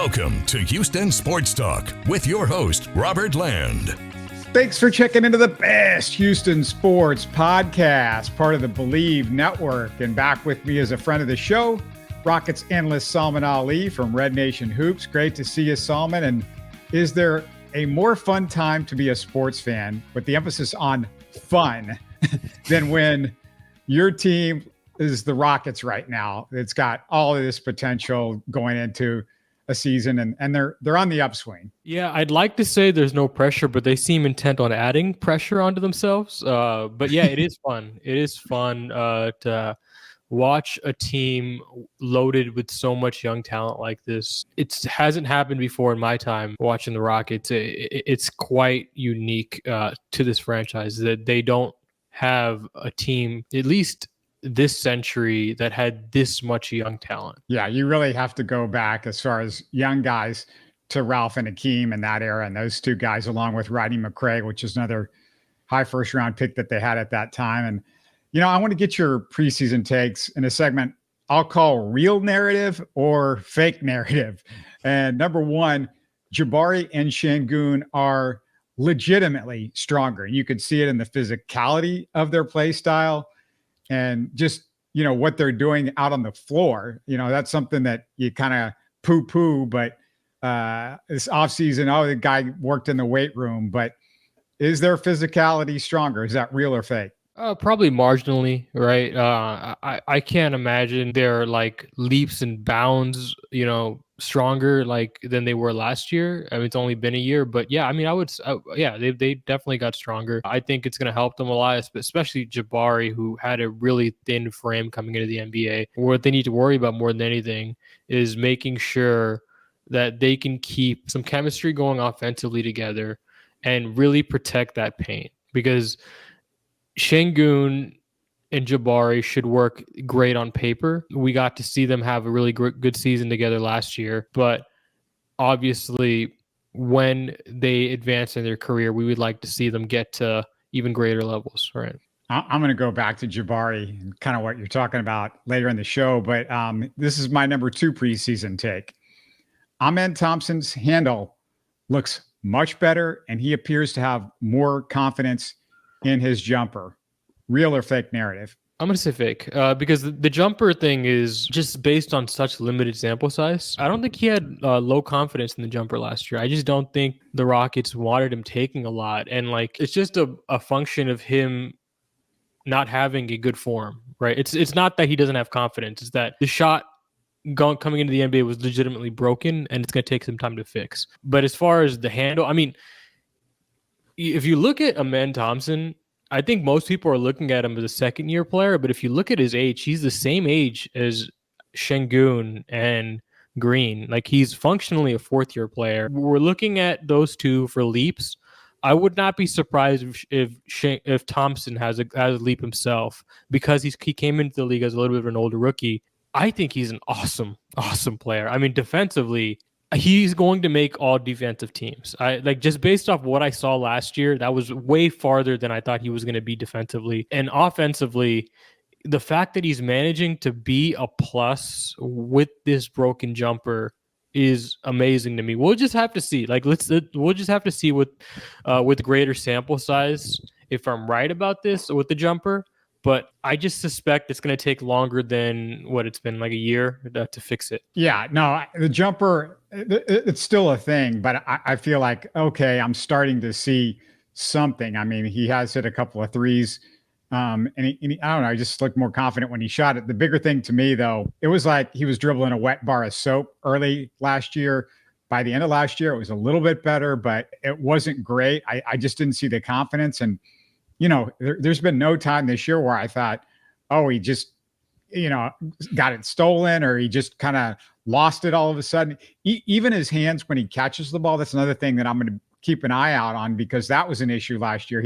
Welcome to Houston Sports Talk with your host, Robert Land. Thanks for checking into the best Houston sports podcast, part of the Bleav Network. And back with me as a friend of the show, Rockets analyst Salman Ali from Red Nation Hoops. Great to see you, Salman. And is there a more fun time to be a sports fan, with the emphasis on fun, than when your team is the Rockets right now? It's got all of this potential going into a season, and they're on the upswing. Yeah, I'd like to say there's no pressure, but they seem intent on adding pressure onto themselves. But yeah, it is fun. It is fun to watch a team loaded with so much young talent like this. It hasn't happened before in my time watching the Rockets. It's quite unique to this franchise that they don't have a team, at least this century, that had this much young talent. Yeah, you really have to go back as far as young guys to Ralph and Akeem in that era. And those two guys, along with Rodney McCray, which is another high first round pick that they had at that time. And, you know, I want to get your preseason takes in a segment I'll call real narrative or fake narrative. And number one, Jabari and Sengun are legitimately stronger. You could see it in the physicality of their play style. And just, you know, what they're doing out on the floor. You know, that's something that you kind of poo-poo, but this offseason, the guy worked in the weight room. But is their physicality stronger? Is that real or fake? Probably marginally, right? I can't imagine they're like leaps and bounds, you know, stronger like than they were last year. I mean, it's only been a year, but yeah, I mean, they definitely got stronger. I think it's going to help them a lot, especially Jabari, who had a really thin frame coming into the NBA. What they need to worry about more than anything is making sure that they can keep some chemistry going offensively together and really protect that paint, because Sengun and Jabari should work great on paper. We got to see them have a really good season together last year, but obviously when they advance in their career, we would like to see them get to even greater levels, right? I'm going to go back to Jabari and kind of what you're talking about later in the show, but this is my number two preseason take. Amen Thompson's handle looks much better, and he appears to have more confidence in his jumper. Real or fake narrative? I'm going to say fake because the jumper thing is just based on such limited sample size. I don't think he had low confidence in the jumper last year. I just don't think the Rockets wanted him taking a lot. And like, it's just a function of him not having a good form, right? It's not that he doesn't have confidence. It's that the shot coming into the NBA was legitimately broken, and it's going to take some time to fix. But as far as the handle, I mean, if you look at Amen Thompson, I think most people are looking at him as a second-year player, but if you look at his age, he's the same age as Sengun and Green. Like, he's functionally a fourth-year player. We're looking at those two for leaps. I would not be surprised if Thompson has a leap himself, because he came into the league as a little bit of an older rookie. I think he's an awesome player. I mean, defensively, he's going to make all defensive teams. Just based off what I saw last year, that was way farther than I thought he was going to be defensively. And offensively, the fact that he's managing to be a plus with this broken jumper is amazing to me. We'll just have to see. We'll just have to see with greater sample size if I'm right about this with the jumper. But I just suspect it's going to take longer than what it's been, like a year, to fix it. Yeah, no, the jumper, it's still a thing, but I feel like, okay, I'm starting to see something. I mean, he has hit a couple of threes, and he, I don't know, he just looked more confident when he shot it. The bigger thing to me, though, it was like he was dribbling a wet bar of soap early last year. By the end of last year, it was a little bit better, but it wasn't great. I just didn't see the confidence. And you know, there's been no time this year where I thought, oh, he just, you know, got it stolen, or he just kind of lost it all of a sudden. Even his hands when he catches the ball, that's another thing that I'm going to keep an eye out on, because that was an issue last year.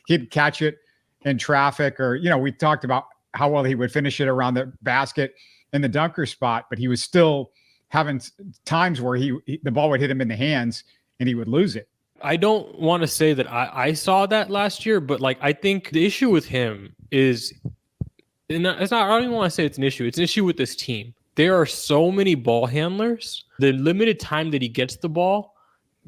He'd catch it in traffic, or, you know, we talked about how well he would finish it around the basket in the dunker spot, but he was still having times where the ball would hit him in the hands and he would lose it. I don't want to say that I saw that last year, but like, I think the issue with him is, it's not, I don't even want to say it's an issue. It's an issue with this team. there are so many ball handlers. The limited time that he gets the ball,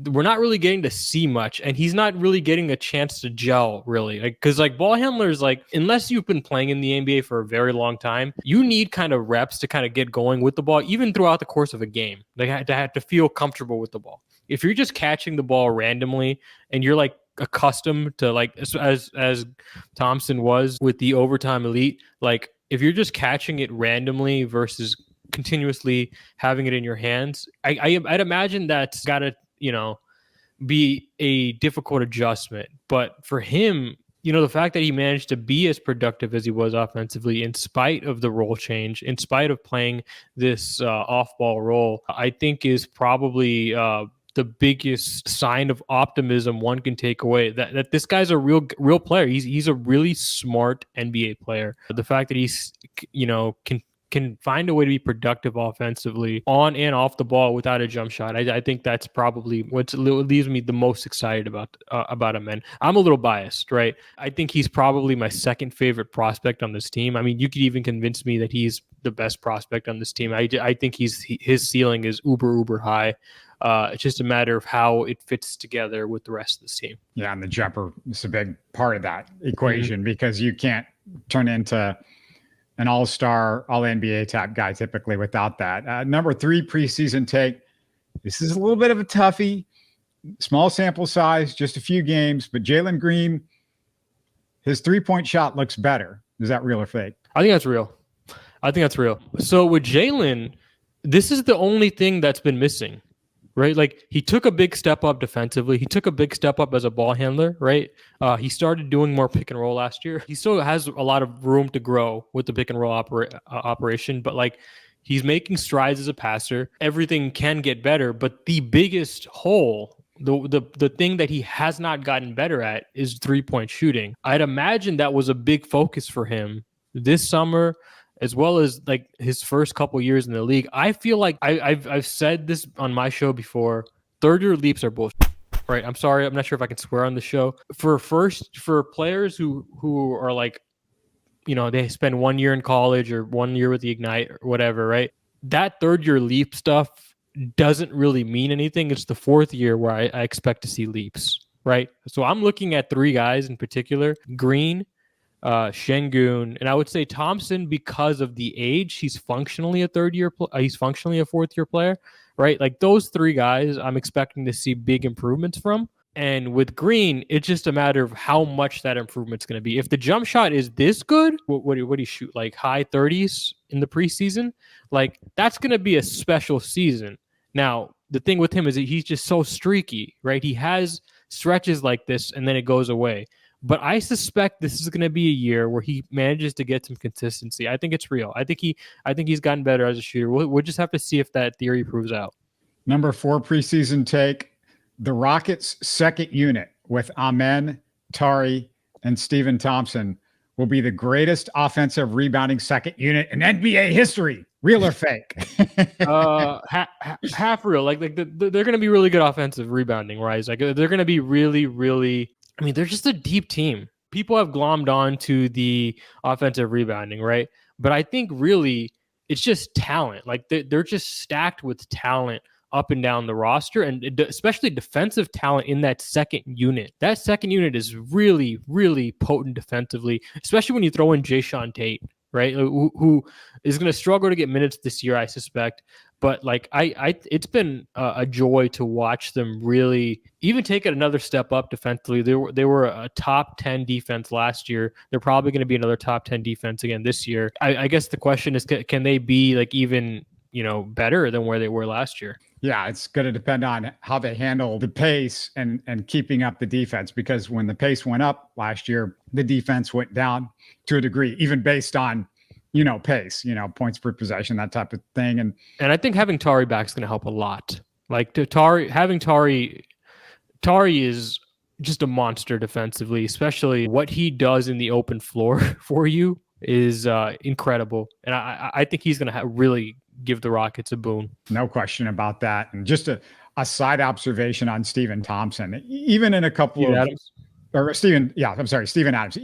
we're not really getting to see much, and he's not really getting a chance to gel, really. Because ball handlers, unless you've been playing in the NBA for a very long time, you need kind of reps to kind of get going with the ball, even throughout the course of a game. They have to feel comfortable with the ball. If you're just catching the ball randomly and you're accustomed to as Thompson was with the overtime elite, if you're just catching it randomly versus continuously having it in your hands, I'd imagine that's gotta be a difficult adjustment. But for him, the fact that he managed to be as productive as he was offensively in spite of the role change, in spite of playing this off-ball role, I think is probably the biggest sign of optimism one can take away, that this guy's a real player. He's a really smart NBA player. The fact that he's can find a way to be productive offensively on and off the ball without a jump shot. I think that's probably what leaves me the most excited about Amen. I'm a little biased, right? I think he's probably my second favorite prospect on this team. I mean, you could even convince me that he's the best prospect on this team. I think his ceiling is uber high. It's just a matter of how it fits together with the rest of this team. Yeah, and the jumper is a big part of that equation because you can't turn into an all-star, all-NBA type guy typically without that. Number 3 preseason take. This is a little bit of a toughie. Small sample size, just a few games, but Jalen Green, his three-point shot looks better. Is that real or fake? I think that's real. So with Jalen, this is the only thing that's been missing, right? He took a big step up defensively. He took a big step up as a ball handler, right? He started doing more pick and roll last year. He still has a lot of room to grow with the pick and roll operation, but he's making strides as a passer. Everything can get better, but the biggest hole, the thing that he has not gotten better at is 3-point shooting. I'd imagine that was a big focus for him this summer, as well as his first couple years in the league. I feel like I've said this on my show before. Third-year leaps are bullshit, right? I'm sorry, I'm not sure if I can swear on the show. For players who are they spend 1 year in college or 1 year with the Ignite or whatever, right? That third-year leap stuff doesn't really mean anything. It's the fourth year where I expect to see leaps, right? So I'm looking at 3 guys in particular: Green, Sengun, and I would say Thompson, because of the age. He's functionally a he's functionally a fourth-year player, right? Those 3 guys I'm expecting to see big improvements from. And with Green, it's just a matter of how much that improvement's going to be. If the jump shot is this good, what do you shoot? High 30s in the preseason? That's going to be a special season. Now, the thing with him is that he's just so streaky, right? He has stretches like this and then it goes away. But I suspect this is going to be a year where he manages to get some consistency. I think it's real. I think he's gotten better as a shooter. We'll just have to see if that theory proves out. Number 4 preseason take. The Rockets' second unit with Amen, Tari, and Stephen Thompson will be the greatest offensive rebounding second unit in NBA history. Real or fake? Half real. They're going to be really good offensive rebounding, right? They're going to be really, really. I mean, they're just a deep team. People have glommed on to the offensive rebounding, right? But I think really it's just talent. They're just stacked with talent up and down the roster, and especially defensive talent in that second unit. That second unit is really, really potent defensively, especially when you throw in Jayshawn Tate, right? Who is going to struggle to get minutes this year, I suspect. But it's been a joy to watch them really even take it another step up defensively. They were a top 10 defense last year. They're probably going to be another top 10 defense again this year. I guess the question is, can they be even better than where they were last year? Yeah, it's going to depend on how they handle the pace and keeping up the defense, because when the pace went up last year, the defense went down to a degree, even based on, pace, points per possession, that type of thing. And I think having Tari back is going to help a lot. Having Tari is just a monster defensively, especially what he does in the open floor for you is incredible. And I think he's going to really give the Rockets a boon. No question about that. And just a side observation on Stephen Thompson, even in a couple of Adams. Steven Adams.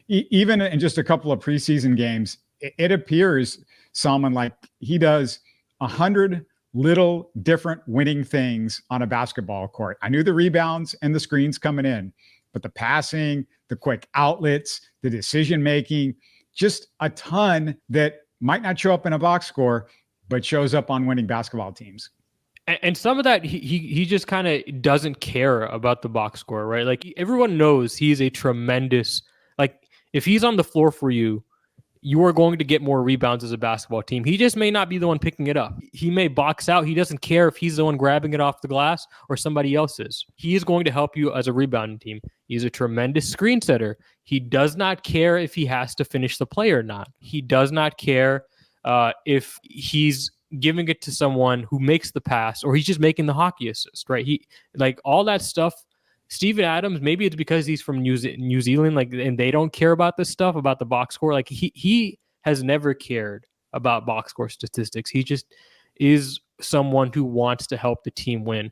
Even in just a couple of preseason games, it appears Salman, like he does 100 little different winning things on a basketball court. I knew the rebounds and the screens coming in, but the passing, the quick outlets, the decision-making, just a ton that might not show up in a box score, but shows up on winning basketball teams. And some of that, he just kind of doesn't care about the box score, right? Like everyone knows he's a tremendous, like if he's on the floor for you, you are going to get more rebounds as a basketball team. He just may not be the one picking it up. He may box out. He doesn't care if he's the one grabbing it off the glass or somebody else is. He is going to help you as a rebounding team. He's a tremendous screen setter. He does not care if he has to finish the play or not. He does not care if he's giving it to someone who makes the pass or he's just making the hockey assist, right? He like all that stuff. Steven Adams, maybe it's because he's from New Zealand, like, and they don't care about this stuff, about the box score. Like he has never cared about box score statistics. He just is someone who wants to help the team win.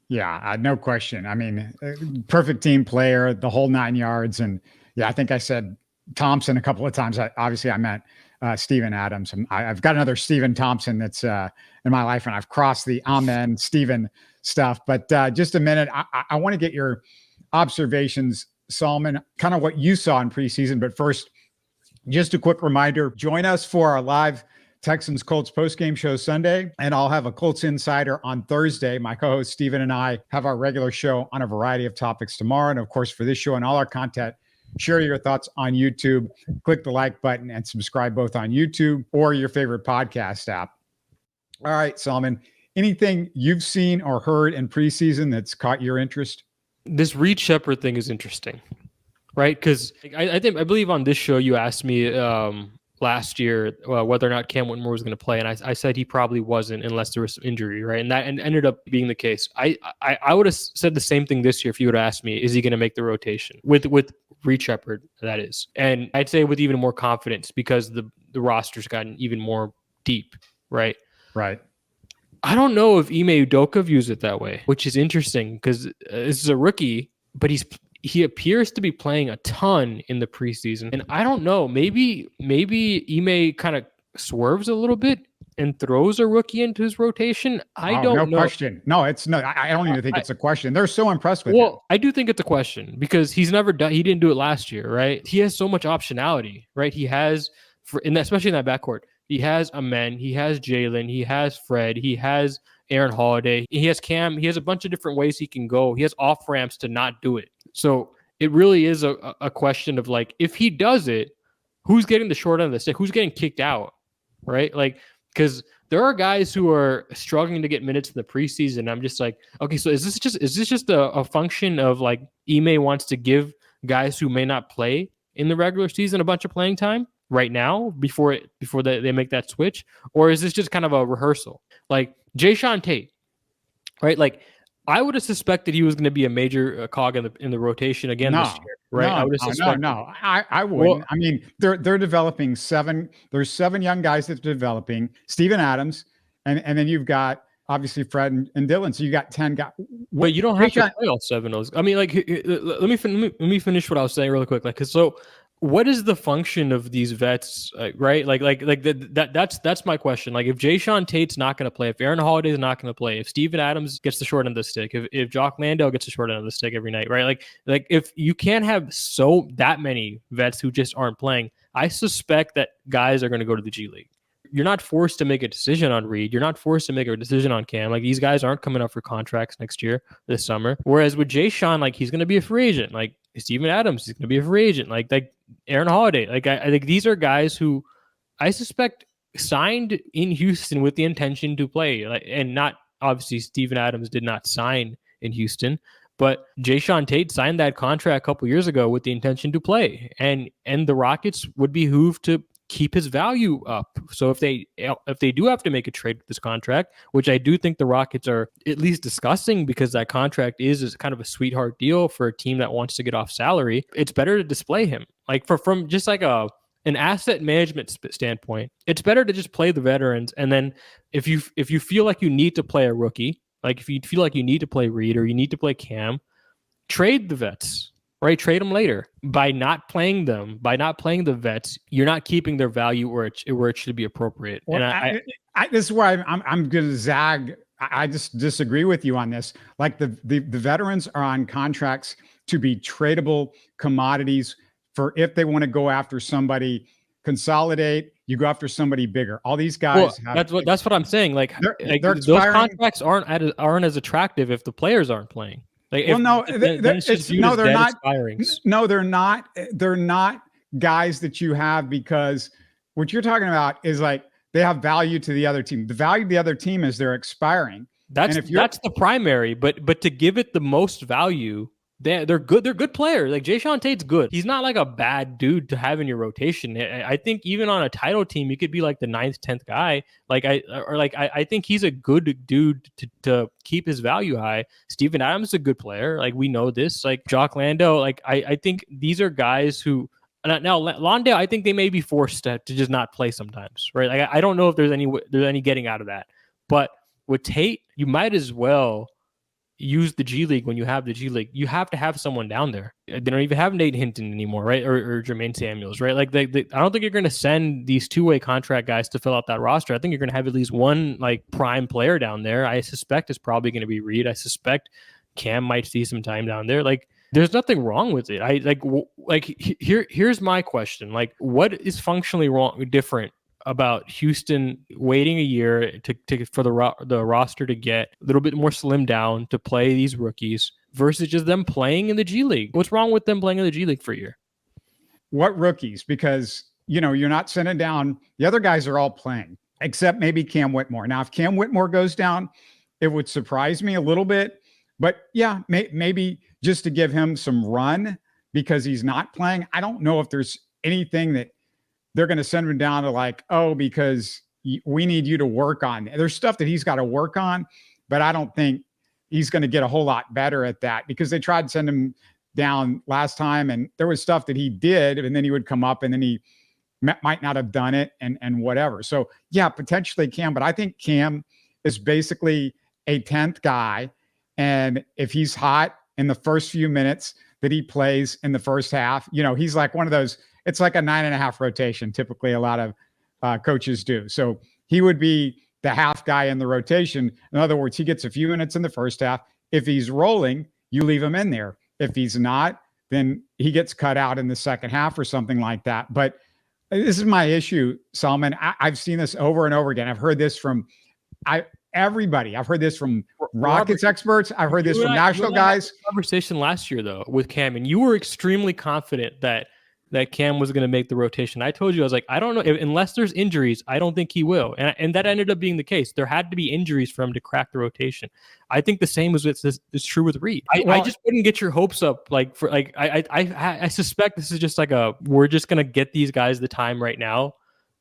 Yeah, no question. I mean, perfect team player, the whole 9 yards. And yeah, I think I said Thompson a couple of times. Obviously, I meant Steven Adams. And I've got another Steven Thompson that's in my life, and I've crossed the Amen Steven stuff. But just a minute, I want to get your observations, Salman, kind of what you saw in preseason. But first, just a quick reminder, join us for our live Texans Colts postgame show Sunday, and I'll have a Colts Insider on Thursday. My co-host Steven and I have our regular show on a variety of topics tomorrow. And of course, for this show and all our content, share your thoughts on YouTube, click the like button, and subscribe both on YouTube or your favorite podcast app. All right, Salman, anything you've seen or heard in preseason that's caught your interest? This Reed Sheppard thing is interesting, right? Because I believe on this show you asked me last year whether or not Cam Whitmore was going to play, and I said he probably wasn't unless there was some injury, right? And that ended up being the case. I would have said the same thing this year if you would have asked me, is he going to make the rotation with Reed Sheppard? That is, and I'd say with even more confidence because the roster's gotten even more deep, right? Right. I don't know if Ime Udoka views it that way, which is interesting because this is a rookie, but he appears to be playing a ton in the preseason. And I don't know, maybe Ime kind of swerves a little bit and throws a rookie into his rotation. I don't know. Question. No, it's no. I don't even think it's a question. They're so impressed with him. Well, I do think it's a question because he's never done. He didn't do it last year, right? He has so much optionality, right? He has especially in that backcourt. He has Amen, he has Jalen, he has Fred, he has Aaron Holiday, he has Cam, he has a bunch of different ways he can go. He has off ramps to not do it. So it really is a question of like, if he does it, who's getting the short end of the stick? Who's getting kicked out, right? Like, because there are guys who are struggling to get minutes in the preseason. I'm just like, okay, so is this just a function of like Ime wants to give guys who may not play in the regular season a bunch of playing time right now before they make that switch? Or is this just kind of a rehearsal? Like Jayshawn Tate, right? Like I would have suspected he was going to be a major cog in the rotation again this year, right? I would have suspected. No, I wouldn't. Well, I mean, they're developing there's 7 young guys that they're developing. Steven Adams, and then you've got obviously Fred and Dylan. So you got 10 guys. But you don't have to play all 7 of those. I mean, like let me finish what I was saying really quick. Like, 'cause so what is the function of these vets, right? That's my question. Like, if Jayshawn Tate's not going to play, if Aaron Holiday is not going to play, if Steven Adams gets the short end of the stick, if Jock Landale gets the short end of the stick every night, right? Like if you can't have that many vets who just aren't playing, I suspect that guys are going to go to the G League. You're not forced to make a decision on Reed. You're not forced to make a decision on Cam. Like, these guys aren't coming up for contracts next year, this summer. Whereas with Jayshawn, like, he's going to be a free agent. Like, Steven Adams is going to be a free agent. Like Aaron Holiday. Like, I think these are guys who I suspect signed in Houston with the intention to play. Like, and not, obviously, Steven Adams did not sign in Houston, but Jayshawn Tate signed that contract a couple years ago with the intention to play. And the Rockets would behoove to keep his value up. So if they do have to make a trade with this contract, which I do think the Rockets are at least discussing, because that contract is kind of a sweetheart deal for a team that wants to get off salary, it's better to display him. Like, from just like an asset management standpoint, it's better to just play the veterans. And then if you feel like you need to play a rookie, like if you feel like you need to play Reed or you need to play Cam, trade the vets. right? Trade them later. By not playing them, by not playing the vets, you're not keeping their value where it should be appropriate. Well, And this is why I'm going to zag. I just disagree with you on this. Like the veterans are on contracts to be tradable commodities for if they want to go after somebody, consolidate. You go after somebody bigger. All these guys. That's what I'm saying. Like, those contracts aren't as attractive if the players aren't playing. Like, they're not. No, they're not. They're not guys that you have, because what you're talking about is like they have value to the other team. The value of the other team is they're expiring. That's the primary. But to give it the most value, they're good. They're good players. Like Jae'Sean Tate's good. He's not like a bad dude to have in your rotation. I think even on a title team, you could be like the 9th, 10th guy. I think he's a good dude to keep his value high. Steven Adams is a good player. Like, we know this. Like Jock Lando. Like I think these are guys who. Now Londale, I think they may be forced to just not play sometimes, right? Like, I don't know if there's any getting out of that. But with Tate, you might as well use the G League when you have the G League. You have to have someone down there. They don't even have Nate Hinton anymore, right? Or Jermaine Samuels, right? Like, I don't think you're going to send these two-way contract guys to fill out that roster. I think you're going to have at least one like prime player down there. I suspect it's probably going to be Reed. I suspect Cam might see some time down there. Like, there's nothing wrong with it. Here's my question. Like, what is functionally different about Houston waiting a year for the roster to get a little bit more slimmed down to play these rookies versus just them playing in the G League? What's wrong with them playing in the G League for a year? What rookies? Because, you're not sending down. The other guys are all playing, except maybe Cam Whitmore. Now, if Cam Whitmore goes down, it would surprise me a little bit. But yeah, maybe just to give him some run because he's not playing. I don't know if there's anything that they're going to send him down to, like, oh, because we need you to work on. There's stuff that he's got to work on, but I don't think he's going to get a whole lot better at that, because they tried to send him down last time and there was stuff that he did and then he would come up and then he might not have done it and whatever. So yeah, potentially Cam, but I think Cam is basically a 10th guy. And if he's hot in the first few minutes that he plays in the first half, he's like one of those. It's like a 9.5 rotation. Typically, a lot of coaches do. So he would be the half guy in the rotation. In other words, he gets a few minutes in the first half. If he's rolling, you leave him in there. If he's not, then he gets cut out in the second half or something like that. But this is my issue, Salman. I've seen this over and over again. I've heard this from everybody. I've heard this from Rockets experts. I've heard this from national guys. Conversation last year, though, with Cam, and you were extremely confident that Cam was going to make the rotation. I told you, I was like, I don't know, unless there's injuries, I don't think he will. And that ended up being the case. There had to be injuries for him to crack the rotation. I think the same is true with Reed. I just wouldn't get your hopes up. I suspect this is just like we're just going to get these guys the time right now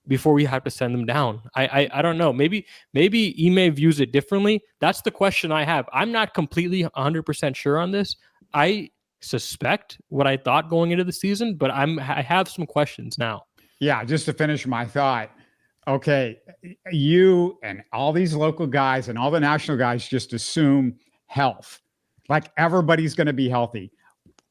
before we have to send them down. I don't know. Maybe Ime views it differently. That's the question I have. I'm not completely 100% sure on this. I suspect what I thought going into the season, but I have some questions now. Yeah, just to finish my thought. Okay, you and all these local guys and all the national guys just assume health. Like everybody's going to be healthy.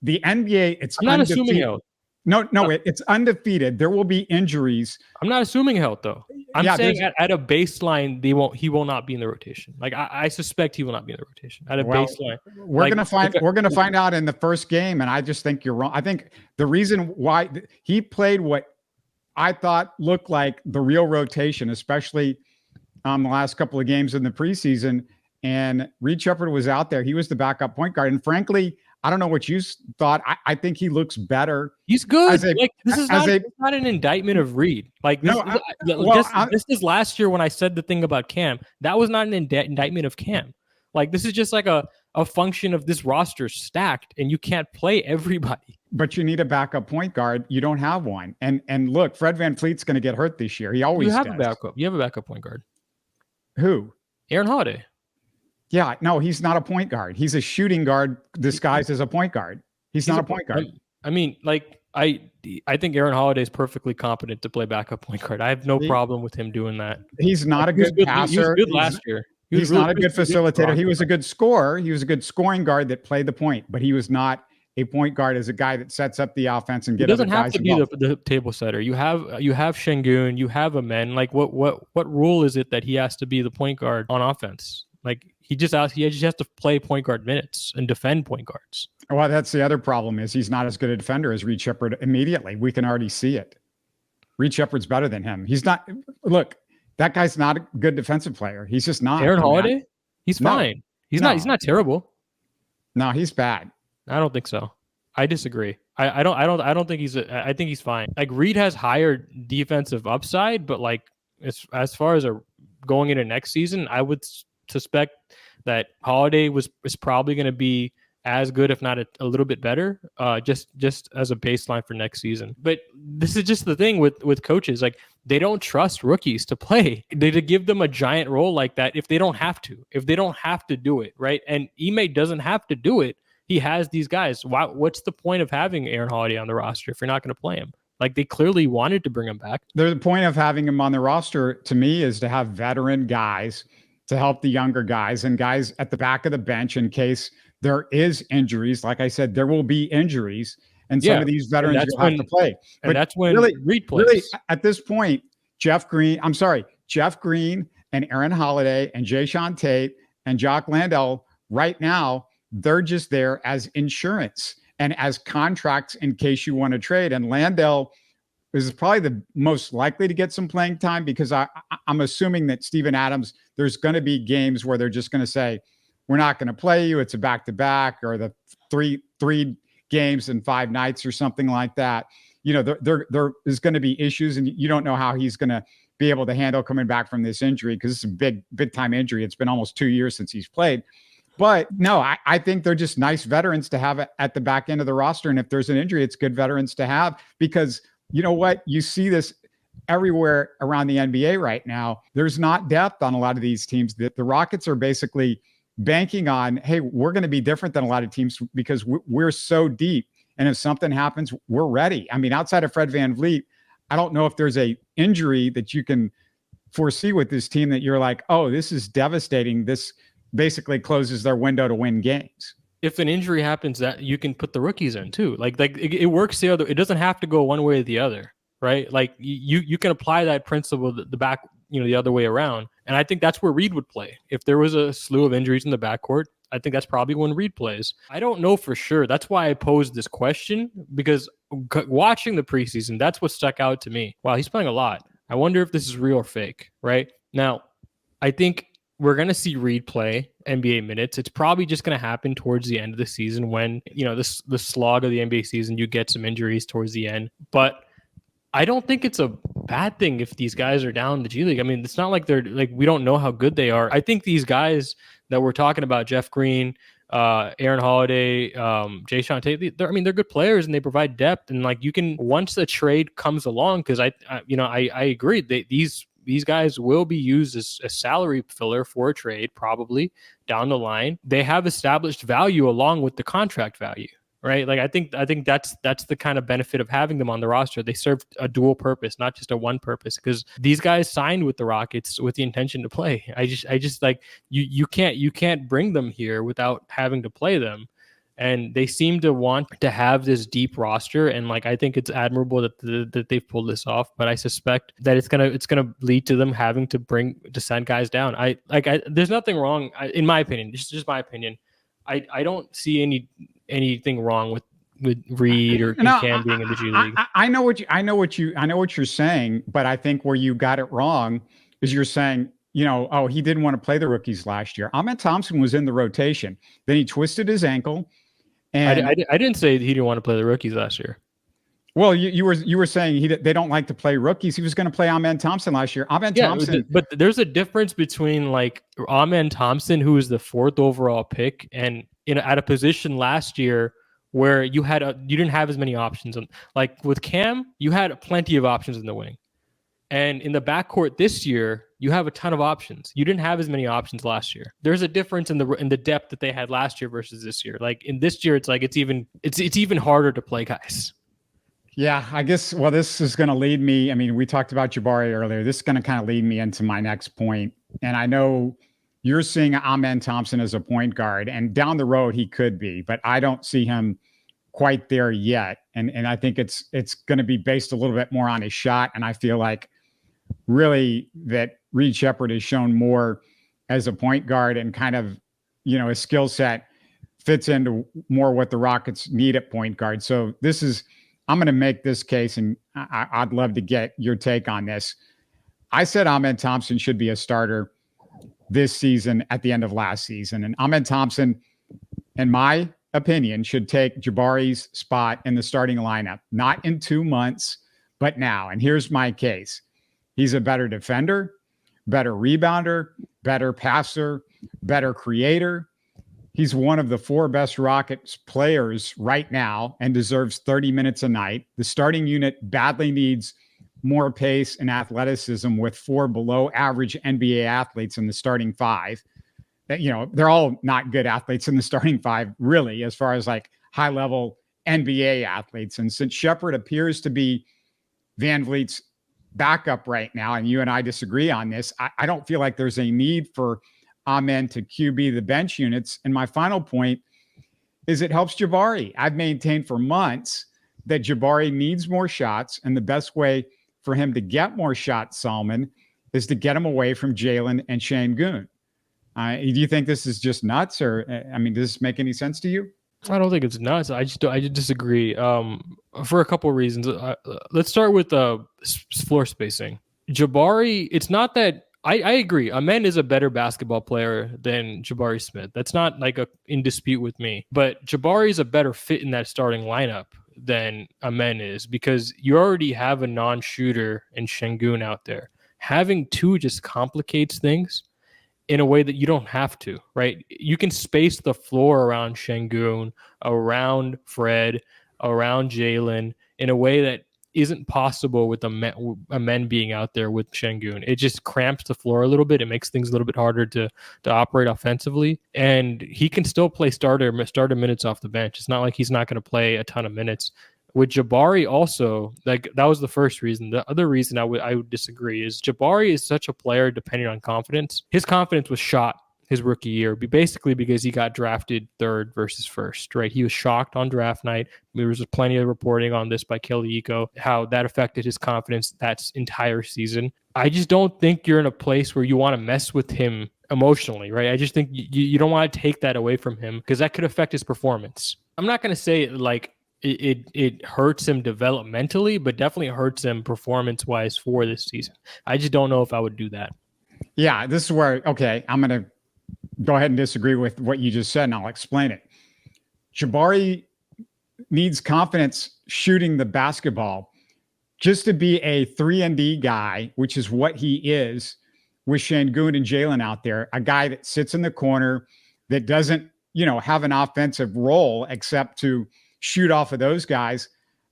The NBA, I'm not assuming health. No, it's undefeated. There will be injuries. I'm not assuming health, though. I'm saying at a baseline, he will not be in the rotation. Like I suspect he will not be in the rotation at a baseline. We're gonna find out in the first game, and I just think you're wrong. I think the reason why he played what I thought looked like the real rotation, especially the last couple of games in the preseason, and Reed Sheppard was out there. He was the backup point guard, and frankly, I don't know what you thought. I think he looks better. He's good. This is not an indictment of Reed. This is last year when I said the thing about Cam. That was not an indictment of Cam. Like, this is just like a function of this roster stacked, and you can't play everybody. But you need a backup point guard. You don't have one. And look, Fred VanVleet's going to get hurt this year. He always does. You have a backup point guard. Who? Aaron Holiday. Yeah, no, he's not a point guard. He's a shooting guard disguised as a point guard. He's not a point guard. I mean, like, I think Aaron Holiday is perfectly competent to play backup point guard. I have no problem with him doing that. He's not a good passer. He was good last year. He's not a good facilitator. He was a good scorer. He was a good scoring guard that played the point, but he was not a point guard as a guy that sets up the offense and He get other doesn't have guys to be involved. the table setter. You have Sengun, you have Amen. Like what rule is it that he has to be the point guard on offense? Like he just has to play point guard minutes and defend point guards. Well, that's the other problem is he's not as good a defender as Reed Sheppard immediately. We can already see it. Reed Sheppard's better than him. He's not. Look, that guy's not a good defensive player. He's just not. Aaron Holiday? He's fine. He's not terrible. No, he's bad. I don't think so. I disagree. I don't think I think he's fine. Like Reed has higher defensive upside, but like as far as going into next season, I would suspect that Holiday is probably going to be as good, if not a little bit better, just as a baseline for next season. But this is just the thing with coaches. Like, they don't trust rookies to play. They to give them a giant role like that if they don't have to do it, right? And Ime doesn't have to do it. He has these guys. What's the point of having Aaron Holiday on the roster if you're not going to play him? Like, they clearly wanted to bring him back. The point of having him on the roster, to me, is to have veteran guys to help the younger guys and guys at the back of the bench in case there is injuries. Like I said, there will be injuries, and some of these veterans will have to play. But that's when Reed plays. Really, at this point, Jeff Green and Aaron Holiday and Jayshawn Tate and Jock Landale, right now, they're just there as insurance and as contracts in case you want to trade. And Landale is probably the most likely to get some playing time because I'm assuming that Steven Adams, there's going to be games where they're just going to say, we're not going to play you. It's a back-to-back or the three games in 5 nights or something like that. You know, there is going to be issues, and you don't know how he's going to be able to handle coming back from this injury because it's a big time injury. It's been almost 2 years since he's played. But no, I think they're just nice veterans to have at the back end of the roster. And if there's an injury, it's good veterans to have because you know what? You see this everywhere around the NBA right now. There's not depth on a lot of these teams. The Rockets are basically banking on, hey, we're going to be different than a lot of teams because we're so deep. And if something happens, we're ready. I mean, outside of Fred VanVleet, I don't know if there's a injury that you can foresee with this team that you're like, oh, this is devastating. This basically closes their window to win games. If an injury happens, that you can put the rookies in too. Like it works the other. It doesn't have to go one way or the other, right? Like you can apply that principle the back, the other way around. And I think that's where Reed would play. If there was a slew of injuries in the backcourt, I think that's probably when Reed plays. I don't know for sure. That's why I posed this question, because watching the preseason, that's what stuck out to me. Wow, he's playing a lot. I wonder if this is real or fake, right? Now, I think we're going to see Reed play NBA minutes. It's probably just going to happen towards the end of the season when, the slog of the NBA season, you get some injuries towards the end. But I don't think it's a bad thing if these guys are down in the G League. I mean, it's not like we don't know how good they are. I think these guys that we're talking about, Jeff Green, Aaron Holiday, Jayshawn Tate, they're good players and they provide depth. And like, you can, once the trade comes along, because I agree that these guys will be used as a salary filler for a trade probably down the line. They have established value along with the contract value. Right. Like I think that's the kind of benefit of having them on the roster. They serve a dual purpose, not just a one purpose, because these guys signed with the Rockets with the intention to play. I just like you can't bring them here without having to play them. And they seem to want to have this deep roster. And like, I think it's admirable that they've pulled this off, but I suspect that it's going to lead to them having to send guys down. There's nothing wrong in my opinion. This is just my opinion. I don't see anything wrong with Reed or Cam being in the G League. I know what you're saying, but I think where you got it wrong is you're saying, he didn't want to play the rookies last year. Amen Thompson was in the rotation. Then he twisted his ankle. And I didn't say he didn't want to play the rookies last year. Well, you were saying they don't like to play rookies. He was going to play Amen Thompson last year. Thompson, but there's a difference between like Amen Thompson, who was the 4th overall pick, and at a position last year where you didn't have as many options. Like with Cam, you had plenty of options in the wing, and in the backcourt this year, you have a ton of options. You didn't have as many options last year. There's a difference in the depth that they had last year versus this year. Like in this year, it's like it's even harder to play guys. Yeah, I guess, well, this is going to lead me. I mean, we talked about Jabari earlier. This is going to kind of lead me into my next point. And I know you're seeing Amen Thompson as a point guard, and down the road he could be, but I don't see him quite there yet. And I think it's going to be based a little bit more on his shot. And I feel like really that Reed Sheppard has shown more as a point guard and kind of, his skill set fits into more what the Rockets need at point guard. So I'm going to make this case, and I'd love to get your take on this. I said Amen Thompson should be a starter this season at the end of last season. And Amen Thompson, in my opinion, should take Jabari's spot in the starting lineup, not in 2 months, but now. And here's my case. He's a better defender, better rebounder, better passer, better creator. He's one of the 4 best Rockets players right now and deserves 30 minutes a night. The starting unit badly needs more pace and athleticism with 4 below average NBA athletes in the starting 5. They're all not good athletes in the starting 5, really, as far as like high level NBA athletes. And since Sheppard appears to be Van Vliet's backup right now, and you and I disagree on this, I don't feel like there's a need for Amen to QB the bench units. And my final point is it helps Jabari. I've maintained for months that Jabari needs more shots, and the best way for him to get more shots, Salman, is to get him away from Jalen and Sengun. Do you think this is just nuts, or does this make any sense to you? I don't think it's nuts. I just disagree for a couple of reasons. Let's start with floor spacing. Jabari, it's not that I agree. Amen is a better basketball player than Jabari Smith. That's not like in dispute with me. But Jabari is a better fit in that starting lineup than Amen is, because you already have a non-shooter in Sengun out there. Having 2 just complicates things in a way that you don't have to, right? You can space the floor around Sengun, around Fred, around Jalen in a way that isn't possible with Amen being out there with Sengun. It just cramps the floor a little bit. It makes things a little bit harder to operate offensively. And he can still play starter minutes off the bench. It's not like he's not going to play a ton of minutes. With Jabari also, like that was the first reason. The other reason I would disagree is Jabari is such a player depending on confidence. His confidence was shot his rookie year, basically because he got drafted 3rd versus 1st, right? He was shocked on draft night. There was plenty of reporting on this by Kelly Eco, how that affected his confidence that entire season. I just don't think you're in a place where you want to mess with him emotionally, right? I just think you don't want to take that away from him because that could affect his performance. I'm not going to say like it hurts him developmentally, but definitely hurts him performance-wise for this season. I just don't know if I would do that. Yeah, this is where, okay, I'm going to go ahead and disagree with what you just said, and I'll explain it. Jabari needs confidence shooting the basketball just to be a 3-and-D guy, which is what he is with Sengun and Jalen out there, a guy that sits in the corner that doesn't, have an offensive role except to shoot off of those guys.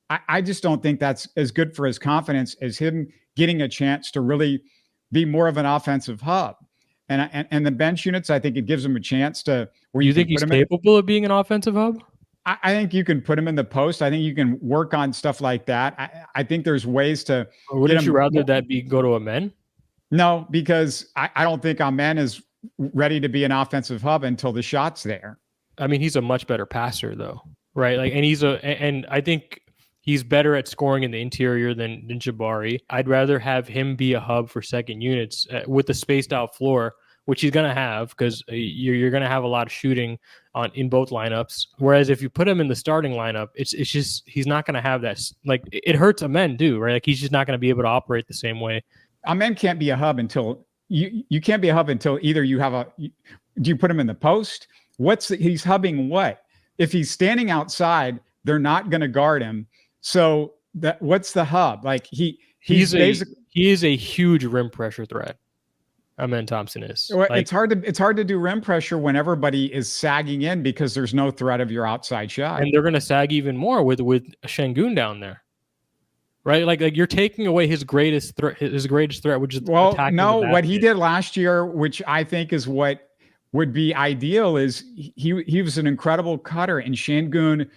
I just don't think that's as good for his confidence as him getting a chance to really be more of an offensive hub. And the bench units, I think it gives him a chance to. Where you think he's capable of being an offensive hub? I think you can put him in the post. I think you can work on stuff like that. I think there's ways to. Or wouldn't you rather that go to Amen? No, because I don't think Amen is ready to be an offensive hub until the shot's there. I mean, he's a much better passer, though, right? Like, and I think he's better at scoring in the interior than Jabari. I'd rather have him be a hub for second units with a spaced out floor, which he's going to have because you're going to have a lot of shooting in both lineups. Whereas if you put him in the starting lineup, it's just he's not going to have that. Like, it hurts Amen too, right? Like, he's just not going to be able to operate the same way. Amen can't be a hub until you can't be a hub until either you have do you put him in the post? He's hubbing what? If he's standing outside, they're not going to guard him. So what's the hub? Like he is a huge rim pressure threat. Amen Thompson is. It's hard to do rim pressure when everybody is sagging in because there's no threat of your outside shot. And they're going to sag even more with Sengun down there. Right? Like you're taking away his greatest threat, which is attacking the basket. What he did last year, which I think is what would be ideal, is he was an incredible cutter, and Sengun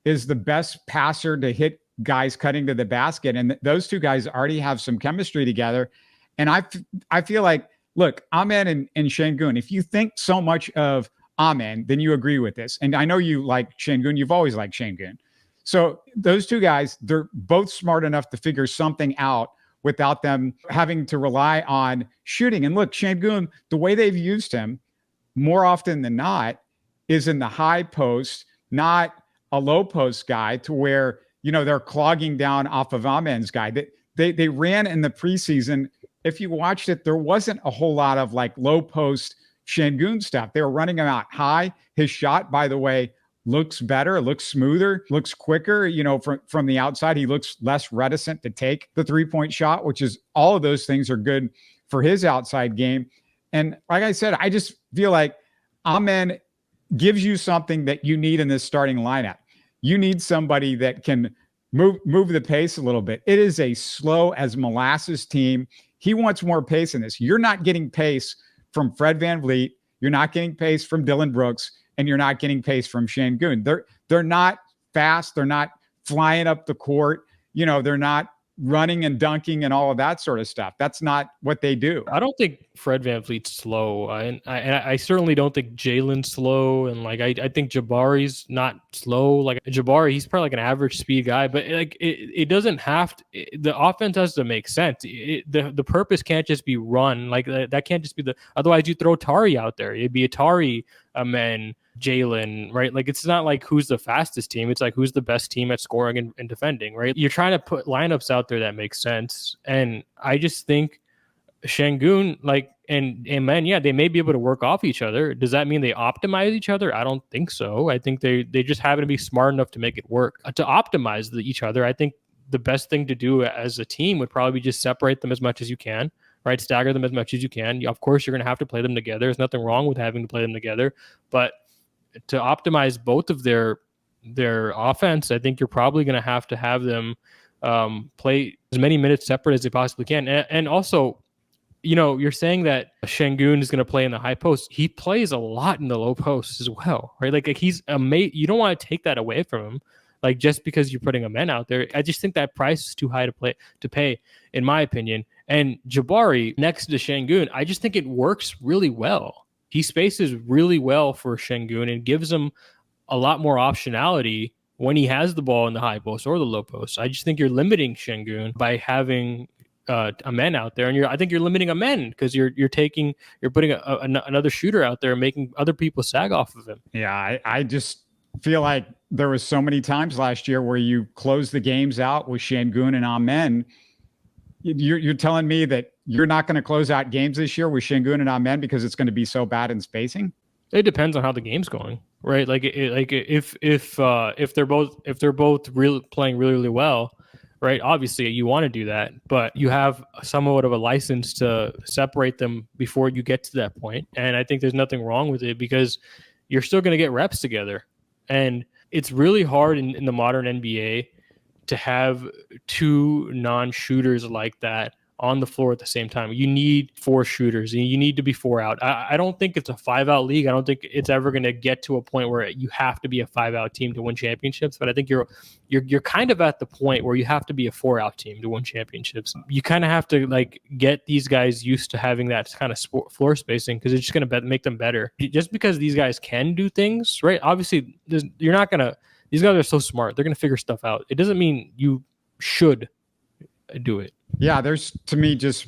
is the best passer to hit guys cutting to the basket. And those two guys already have some chemistry together. And I feel like, look, Amen and Sengun, if you think so much of Amen, then you agree with this. And I know you like Sengun. You've always liked Sengun. So those two guys, they're both smart enough to figure something out without them having to rely on shooting. And look, Sengun, the way they've used him more often than not is in the high post, not a low post guy to where, they're clogging down off of Amen's guy. They ran in the preseason. If you watched it, there wasn't a whole lot of like low post Sengun stuff. They were running him out high. His shot, by the way, looks better, looks smoother, looks quicker. From the outside, he looks less reticent to take the 3-point shot, which is all of those things are good for his outside game. And like I said, I just feel like Amen gives you something that you need in this starting lineup. You need somebody that can move the pace a little bit. It is a slow as molasses team. He wants more pace in this. You're not getting pace from Fred VanVleet. You're not getting pace from Dillon Brooks, and you're not getting pace from Sengun. They're not fast. They're not flying up the court. They're not running and dunking and all of that sort of stuff. That's not what they do. I don't think Fred VanVleet's slow. And I certainly don't think Jalen's slow. And like, I think Jabari's not slow. Like Jabari, he's probably like an average speed guy, but like it doesn't have to, the offense has to make sense. The purpose can't just be run. Like that can't just be otherwise you throw Tari out there. It'd be a Tari, Amen, Jalen, right? Like it's not like who's the fastest team. It's like who's the best team at scoring and defending, right? You're trying to put lineups out there that make sense. And I just think Sengun, and Amen, yeah, they may be able to work off each other. Does that mean they optimize each other? I don't think so. I think they just happen to be smart enough to make it work. To optimize each other, I think the best thing to do as a team would probably be just separate them as much as you can, right? Stagger them as much as you can. Of course, you're going to have to play them together. There's nothing wrong with having to play them together, but to optimize both of their offense, I think you're probably going to have them play as many minutes separate as they possibly can. And also, you're saying that Sengun is going to play in the high post. He plays a lot in the low post as well, right? Like he's amazing. You don't want to take that away from him, like just because you're putting a man out there. I just think that price is too high to pay, in my opinion. And Jabari next to Sengun, I just think it works really well. He spaces really well for Sengun and gives him a lot more optionality when he has the ball in the high post or the low post. I just think you're limiting Sengun by having Amen out there, and I think you're limiting Amen because you're putting another shooter out there and making other people sag off of him. Yeah, I just feel like there was so many times last year where you close the games out with Sengun and Amen. You're telling me that you're not going to close out games this year with Sengun and Amen because it's going to be so bad in spacing? It depends on how the game's going, right? Like if they're both playing really, really well, right? Obviously, you want to do that, but you have somewhat of a license to separate them before you get to that point. And I think there's nothing wrong with it because you're still going to get reps together, and it's really hard in the modern NBA to have two non-shooters like that on the floor at the same time. You need 4 shooters. You need to be 4 out. I don't think it's a 5-out league. I don't think it's ever going to get to a point where you have to be a 5-out team to win championships. But I think you're kind of at the point where you have to be a 4-out team to win championships. You kind of have to like get these guys used to having that kind of floor spacing because it's just going to make them better. Just because these guys can do things, right? Obviously, you're not going to. These guys are so smart. They're going to figure stuff out. It doesn't mean you should do it. Yeah, there's, to me, just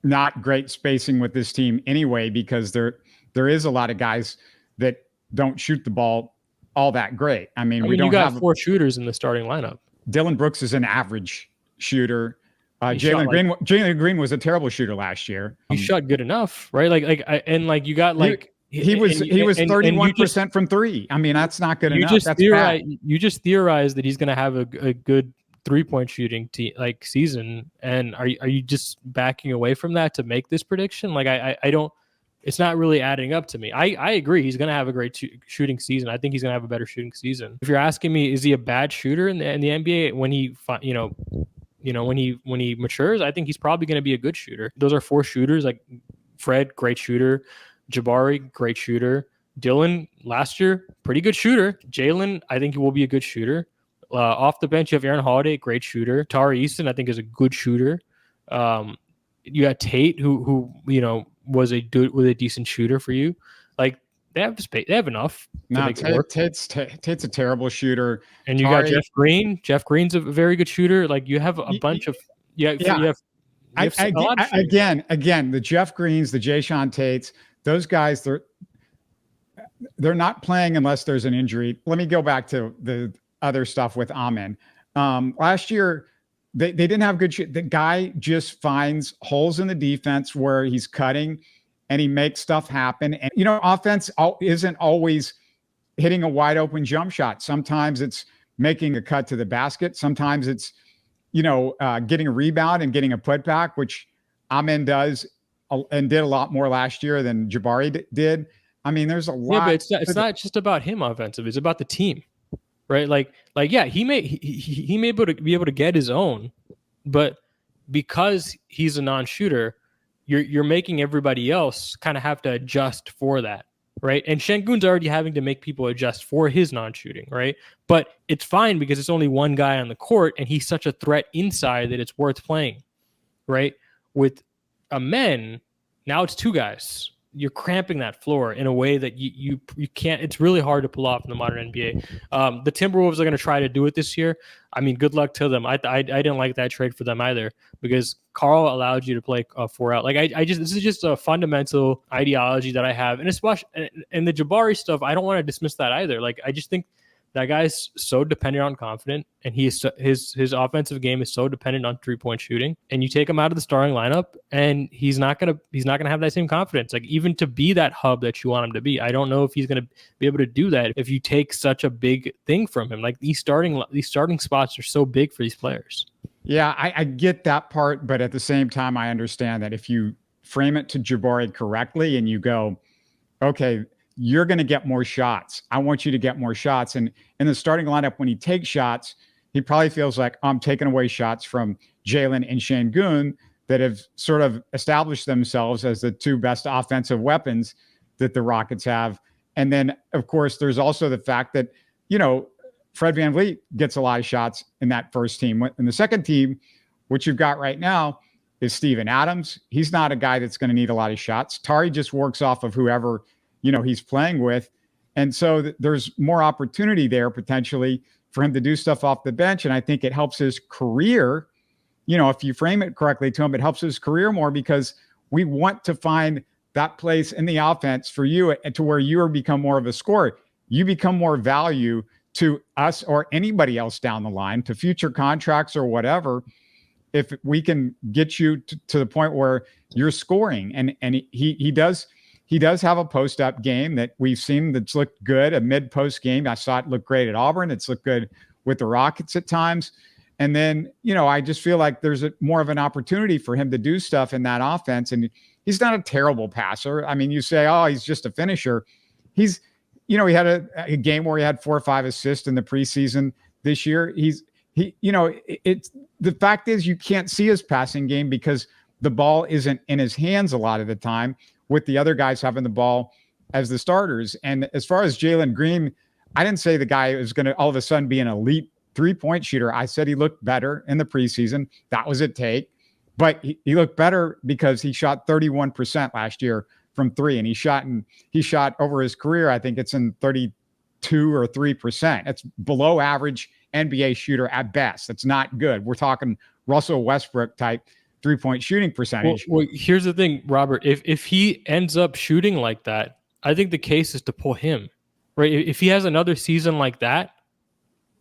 not great spacing with this team anyway, because there is a lot of guys that don't shoot the ball all that great. I mean, we don't have 4 shooters in the starting lineup. Dillon Brooks is an average shooter. Jalen Green was a terrible shooter last year. He shot good enough, right? You got like. He was 31% from 3. I mean, that's not good enough. You just theorize that he's going to have a good 3-point shooting season, and are you just backing away from that to make this prediction? Like I don't. It's not really adding up to me. I agree he's going to have a great shooting season. I think he's going to have a better shooting season. If you're asking me, is he a bad shooter in the NBA when he when he matures? I think he's probably going to be a good shooter. Those are 4 shooters. Like Fred, great shooter. Jabari, great shooter. Dillon, last year, pretty good shooter. Jalen, I think he will be a good shooter. Off the bench, you have Aaron Holiday, great shooter. Tari Eason, I think, is a good shooter. You got Tate, who was a decent shooter for you. Like They have space. They have enough to No, make it work. Tate's a terrible shooter. And you got Jeff Green. Jeff Green's a very good shooter. Like you have a bunch of again, the Jeff Greens, the Jayshawn Tates, those guys, they're not playing unless there's an injury. Let me go back to the other stuff with Amen. Last year, they didn't have good shit. The guy just finds holes in the defense where he's cutting and he makes stuff happen. And, offense isn't always hitting a wide open jump shot. Sometimes it's making a cut to the basket. Sometimes it's, getting a rebound and getting a putback, which Amen does and did a lot more last year than Jabari did. I mean, there's a lot. Yeah, but it's not just about him offensive. It's about the team, right? He may be able to get his own, but because he's a non-shooter, you're making everybody else kind of have to adjust for that, right? And Sengun's already having to make people adjust for his non-shooting, right? But it's fine because it's only one guy on the court, and he's such a threat inside that it's worth playing, right? With Amen, now it's two guys. You're cramping that floor in a way that you can't. It's really hard to pull off in the modern NBA. The Timberwolves are going to try to do it this year. I mean, good luck to them. I didn't like that trade for them either because Carl allowed you to play 4 out. This is just a fundamental ideology that I have, and especially and the Jabari stuff. I don't want to dismiss that either. I just think that guy's so dependent on confident, and his offensive game is so dependent on 3-point shooting. And you take him out of the starting lineup, and he's not gonna have that same confidence. Even to be that hub that you want him to be, I don't know if he's gonna be able to do that if you take such a big thing from him. These starting spots are so big for these players. Yeah, I get that part, but at the same time, I understand that if you frame it to Jabari correctly, and you go, okay, you're going to get more shots. I want you to get more shots. And in the starting lineup, when he takes shots, he probably feels like I'm taking away shots from Jalen and Sengun that have sort of established themselves as the two best offensive weapons that the Rockets have. And then, of course, there's also the fact that, Fred VanVleet gets a lot of shots in that first team. In the second team, what you've got right now is Steven Adams. He's not a guy that's going to need a lot of shots. Tari just works off of whoever he's playing with. And so there's more opportunity there potentially for him to do stuff off the bench. And I think it helps his career. If you frame it correctly to him, it helps his career more because we want to find that place in the offense for you to where you become more of a scorer. You become more value to us or anybody else down the line, to future contracts or whatever, if we can get you to the point where you're scoring. And he does have a post-up game that we've seen that's looked good, a mid-post game. I saw it look great at Auburn. It's looked good with the Rockets at times. And then, I just feel like there's more of an opportunity for him to do stuff in that offense. And he's not a terrible passer. I mean, you say, oh, he's just a finisher. He had a game where he had 4 or 5 assists in the preseason this year. It's the fact is you can't see his passing game because the ball isn't in his hands a lot of the time, with the other guys having the ball as the starters. And as far as Jalen Green, I didn't say the guy is going to all of a sudden be an elite 3-point shooter. I said he looked better in the preseason. That was a take. But he looked better because he shot 31% last year from 3. And he shot over his career, I think it's in 32 or 3%. That's below average NBA shooter at best. That's not good. We're talking Russell Westbrook type 3-point shooting percentage. Well, here's the thing, Robert. If he ends up shooting like that, I think the case is to pull him, right? If he has another season like that,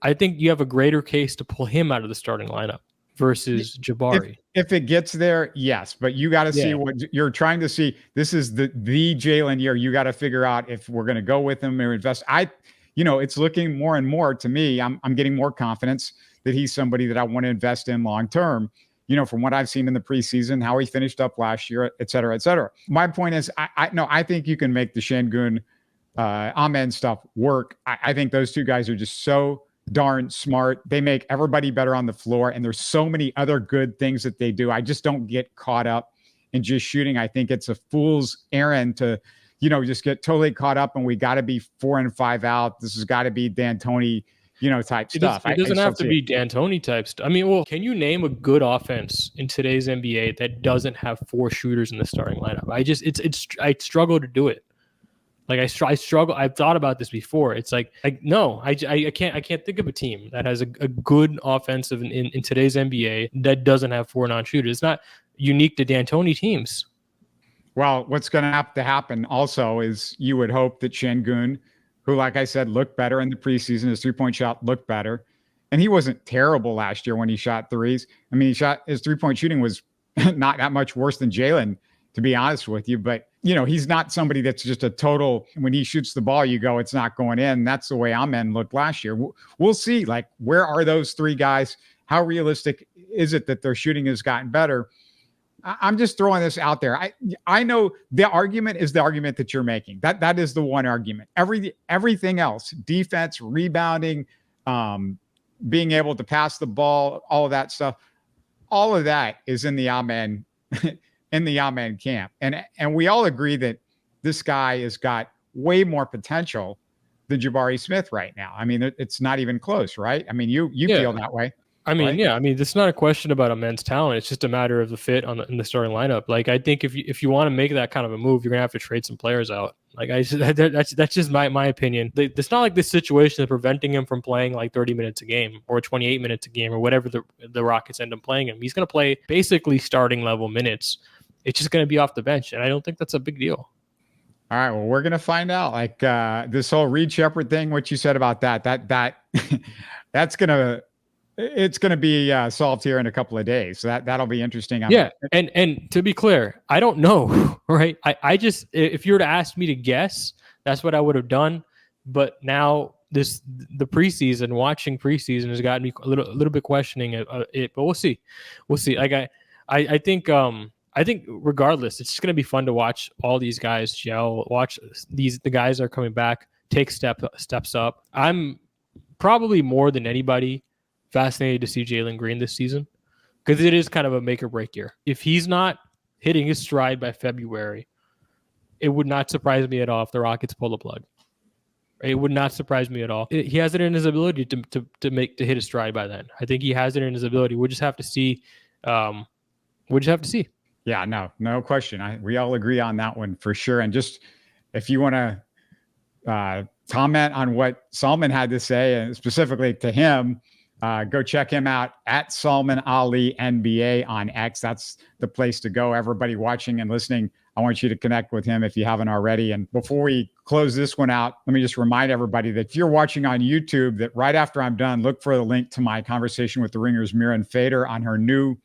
I think you have a greater case to pull him out of the starting lineup versus Jabari. If it gets there, yes. But you got to see what you're trying to see. This is the Jalen year. You got to figure out if we're going to go with him or invest. It's looking more and more to me. I'm getting more confidence that he's somebody that I want to invest in long term. From what I've seen in the preseason, how he finished up last year, et cetera, et cetera. My point is, I think you can make the Sengun, Amen stuff work. I think those two guys are just so darn smart. They make everybody better on the floor, and there's so many other good things that they do. I just don't get caught up in just shooting. I think it's a fool's errand to, just get totally caught up, and we got to be 4 and 5 out. This has got to be D'Antoni, type stuff. It doesn't have to be D'Antoni type stuff. I mean, well, can you name a good offense in today's NBA that doesn't have 4 shooters in the starting lineup? I struggle to do it. Like I struggle. I've thought about this before. It's like no, I can't think of a team that has a good offensive in today's NBA that doesn't have 4 non-shooters. It's not unique to D'Antoni teams. Well, what's going to have to happen also is you would hope that Sengun, who, like I said, looked better in the preseason, his 3-point shot looked better. And he wasn't terrible last year when he shot threes. I mean, his 3-point shooting was not that much worse than Jalen, to be honest with you. But, he's not somebody that's just a total, when he shoots the ball, you go, it's not going in. That's the way Amen looked last year. We'll see, like, where are those 3 guys? How realistic is it that their shooting has gotten better? I'm just throwing this out there. I know the argument is the argument that you're making. That is the one argument. Everything else, defense, rebounding, being able to pass the ball, all of that stuff, all of that is in the Amen camp. And we all agree that this guy has got way more potential than Jabari Smith right now. I mean, it's not even close, right? I mean, you feel that way. I mean, right? Yeah. I me's not a question about Amen's talent. It's just a matter of the fit in the starting lineup. Like, I think if you want to make that kind of a move, you're gonna have to trade some players out. Like, that's just my opinion. It's not like this situation is preventing him from playing like 30 minutes a game or 28 minutes a game or whatever the Rockets end up playing him. He's gonna play basically starting level minutes. It's just gonna be off the bench, and I don't think that's a big deal. All right, well, we're gonna find out. Like this whole Reed Sheppard thing, what you said about that that's gonna. It's going to be solved here in a couple of days. So that'll be interesting. And to be clear, I don't know, right? I just, if you were to ask me to guess, that's what I would have done. But now the preseason, watching preseason has gotten me a little bit questioning it. But we'll see. Like I think regardless, it's just going to be fun to watch all these guys gel. Watch the guys that are coming back take steps up. I'm probably more than anybody fascinated to see Jalen Green this season because it is kind of a make or break year. If he's not hitting his stride by February, it would not surprise me at all if the Rockets pull the plug. It would not surprise me at all. He has it in his ability to hit his stride by then. I think he has it in his ability. We'll just have to see. Yeah, no question. We all agree on that one for sure. And just if you want to comment on what Salman had to say, and specifically to him, go check him out at Salman Ali NBA on X. That's the place to go. Everybody watching and listening, I want you to connect with him if you haven't already. And before we close this one out, let me just remind everybody that if you're watching on YouTube, that right after I'm done, look for the link to my conversation with the Ringers Miran Fader on her new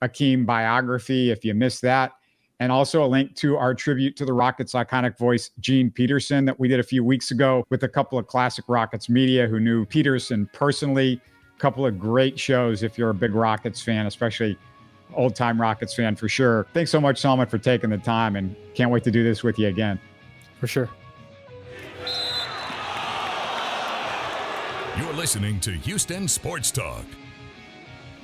Akeem biography, if you missed that. And also a link to our tribute to the Rockets' iconic voice, Gene Peterson, that we did a few weeks ago with a couple of classic Rockets media who knew Peterson personally. Couple of great shows if you're a big Rockets fan, especially old-time Rockets fan for sure. Thanks so much, Salman, for taking the time, and can't wait to do this with you again. For sure. You're listening to Houston Sports Talk.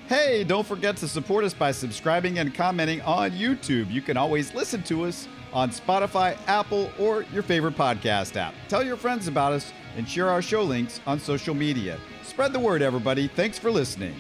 Hey, don't forget to support us by subscribing and commenting on YouTube. You can always listen to us on Spotify, Apple, or your favorite podcast app. Tell your friends about us and share our show links on social media. Spread the word, everybody. Thanks for listening.